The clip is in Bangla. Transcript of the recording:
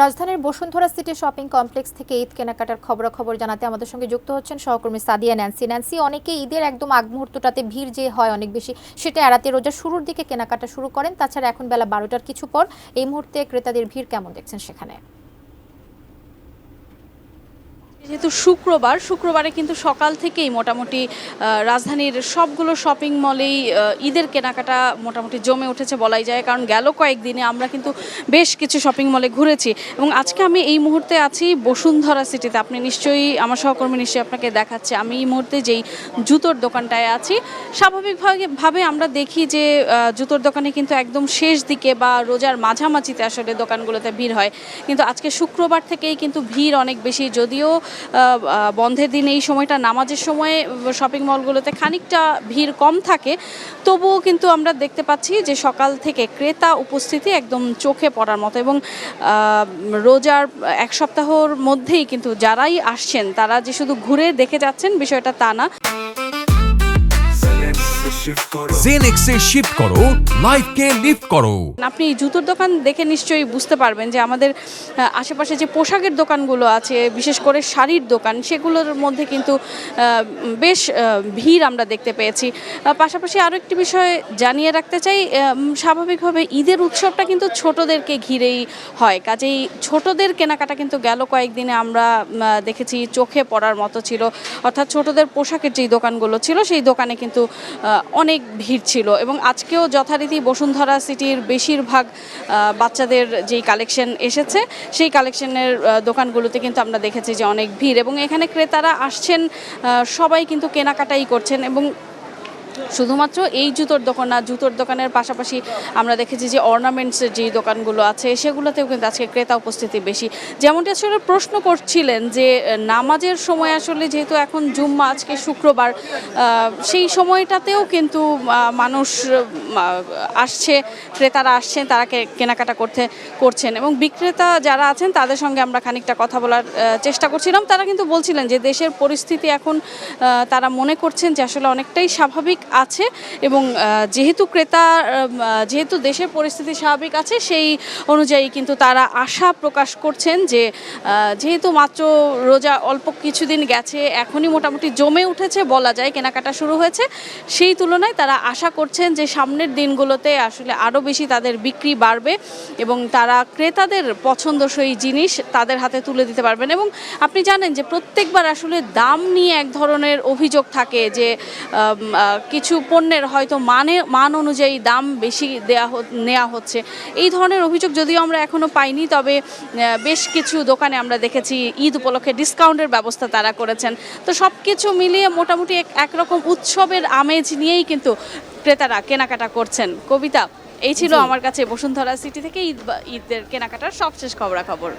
রাজধানীর বসুন্ধরা সিটি শপিং কমপ্লেক্স থেকে ঈদ কেনাকাটার খবরাখবর জানাতে আমাদের সঙ্গে যুক্ত হচ্ছেন সহকর্মী সাদিয়া ন্যান্সি। অনেকে ঈদের একদম আগ মুহূর্তটাতে ভিড় যে হয় অনেক বেশি, সেটা এড়াতে রোজার শুরুর দিকে কেনাকাটা শুরু করেন। তাছাড়া এখন বেলা 12টার কিছু পর এই মুহূর্তে ক্রেতাদের ভিড় কেমন দেখছেন সেখানে? যেহেতু শুক্রবারে কিন্তু সকাল থেকেই মোটামুটি রাজধানীর সবগুলো শপিং মলেই ঈদের কেনাকাটা মোটামুটি জমে উঠেছে বলাই যায়। কারণ গেল কয়েকদিনে আমরা কিন্তু বেশ কিছু শপিং মলে ঘুরেছি এবং আজকে আমি এই মুহূর্তে আছি বসুন্ধরা সিটিতে। আপনি নিশ্চয়ই, আমার সহকর্মী নিশ্চয়ই আপনাকে দেখাচ্ছে, আমি এই মুহূর্তে যেই জুতোর দোকানটায় আছি। স্বাভাবিকভাবে আমরা দেখি যে জুতোর দোকানে কিন্তু একদম শেষ দিকে বা রোজার মাঝামাঝিতে আসলে দোকানগুলোতে ভিড় হয়, কিন্তু আজকে শুক্রবার থেকেই কিন্তু ভিড় অনেক বেশি। যদিও বন্ধের দিন এই সময়টা নামাজের সময়ে শপিং মলগুলোতে খানিকটা ভিড় কম থাকে, তবুও কিন্তু আমরা দেখতে পাচ্ছি যে সকাল থেকে ক্রেতা উপস্থিতি একদম চোখে পড়ার মতো। এবং রোজার এক সপ্তাহর মধ্যেই কিন্তু যারাই আসছেন তারা যে শুধু ঘুরে দেখে যাচ্ছেন বিষয়টা তা না। জেনেক্সে শিফট করো, লাইফকে লিফট করো। আপনি জুতোর দোকান দেখে নিশ্চয়ই বুঝতে পারবেন যে আমাদের আশেপাশে যে পোশাকের দোকানগুলো আছে, বিশেষ করে শাড়ির দোকান, সেগুলোর মধ্যে কিন্তু বেশ ভিড় আমরা দেখতে পেয়েছি। পাশাপাশি আরও একটি বিষয় জানিয়ে রাখতে চাই, স্বাভাবিকভাবে ঈদের উৎসবটা কিন্তু ছোটদেরকে ঘিরেই হয়, কাজেই ছোটদের কেনাকাটা কিন্তু গেল কয়েকদিনে আমরা দেখেছি চোখে পড়ার মতো ছিল। অর্থাৎ ছোটদের পোশাকের যেই দোকানগুলো ছিল সেই দোকানে কিন্তু অনেক ভিড় ছিল। এবং আজকেও যথারীতি বসুন্ধরা সিটির বেশিরভাগ বাচ্চাদের যেই কালেকশন এসেছে সেই কালেকশনের দোকানগুলোতে কিন্তু আমরা দেখেছি যে অনেক ভিড়, এবং এখানে ক্রেতারা আসছেন, সবাই কিন্তু কেনাকাটাই করছেন। এবং শুধুমাত্র এই জুতোর দোকান না, জুতোর দোকানের পাশাপাশি আমরা দেখেছি যে অর্নামেন্টসের যেই দোকানগুলো আছে সেগুলোতেও কিন্তু আজকে ক্রেতা উপস্থিতি বেশি। যেমনটি আসলে প্রশ্ন করছিলেন যে নামাজের সময় আসলে যেহেতু এখন জুম্মা, আজকে শুক্রবার, সেই সময়টাতেও কিন্তু মানুষ আসছে, ক্রেতারা আসছেন, তারা কেনাকাটা করছেন। এবং বিক্রেতা যারা আছেন তাদের সঙ্গে আমরা খানিকটা কথা বলার চেষ্টা করছিলাম। তারা কিন্তু বলছিলেন যে দেশের পরিস্থিতি এখন তারা মনে করছেন যে আসলে অনেকটাই স্বাভাবিক আছে, এবং যেহেতু দেশের পরিস্থিতি স্বাভাবিক আছে সেই অনুযায়ী কিন্তু তারা আশা প্রকাশ করছেন যে যেহেতু মাত্র রোজা অল্প কিছুদিন গেছে, এখনই মোটামুটি জমে উঠেছে বলা যায়, কেনাকাটা শুরু হয়েছে, সেই তুলনায় তারা আশা করছেন যে সামনের দিনগুলোতে আসলে আরও বেশি তাদের বিক্রি বাড়বে এবং তারা ক্রেতাদের পছন্দসই জিনিস তাদের হাতে তুলে দিতে পারবেন। এবং আপনি জানেন যে প্রত্যেকবার আসলে দাম নিয়ে এক ধরনের অভিযোগ থাকে যে কিছু পণ্যের হয়তো মান অনুযায়ী দাম বেশি নেওয়া হচ্ছে। এই ধরনের অভিযোগ যদিও আমরা এখনও পাইনি, তবে বেশ কিছু দোকানে আমরা দেখেছি ঈদ উপলক্ষে ডিসকাউন্টের ব্যবস্থা তারা করেছেন। তো সব কিছু মিলিয়ে মোটামুটি একরকম উৎসবের আমেজ নিয়েই কিন্তু ক্রেতারা কেনাকাটা করছেন। কবিতা, এই ছিল আমার কাছে বসুন্ধরা সিটি থেকে ঈদের কেনাকাটার সবশেষ খবরাখবর।